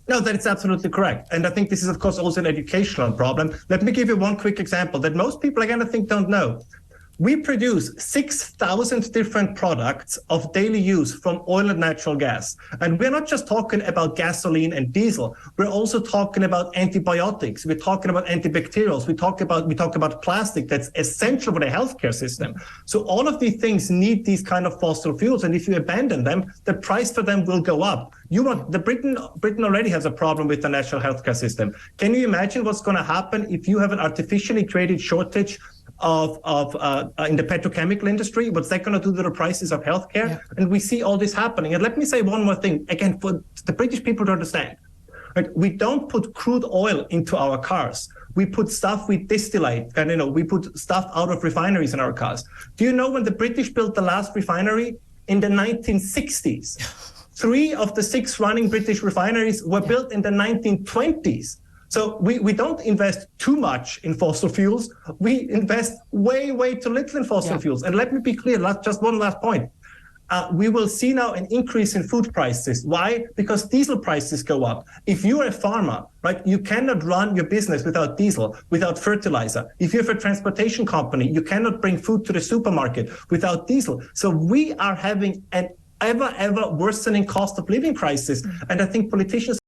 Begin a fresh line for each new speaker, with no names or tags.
No, that is absolutely correct. And I think this is, of course, also an educational problem. Let me give you one quick example that most people, again, I think don't know. We produce 6,000 different products of daily use from oil and natural gas. And we're not just talking about gasoline and diesel. We're also talking about antibiotics. We're talking about antibacterials. We talk about plastic that's essential for the healthcare system. So all of these things need these kind of fossil fuels. And if you abandon them, the price for them will go up. Britain already has a problem with the national healthcare system. Can you imagine what's going to happen if you have an artificially created shortage in the petrochemical industry? What's that going to do to the prices of healthcare? Yeah. And we see all this happening. And let me say one more thing, again, for the British people to understand. Right? We don't put crude oil into our cars. We put stuff we distillate, and we put stuff out of refineries in our cars. Do you know when the British built the last refinery? In the 1960s. 3 of the 6 running British refineries were built in the 1920s. So we don't invest too much in fossil fuels. We invest way, way too little in fossil fuels. And let me be clear, just one last point. We will see now an increase in food prices. Why? Because diesel prices go up. If you're a farmer, right, you cannot run your business without diesel, without fertilizer. If you have a transportation company, you cannot bring food to the supermarket without diesel. So we are having an ever worsening cost of living crisis. And I think politicians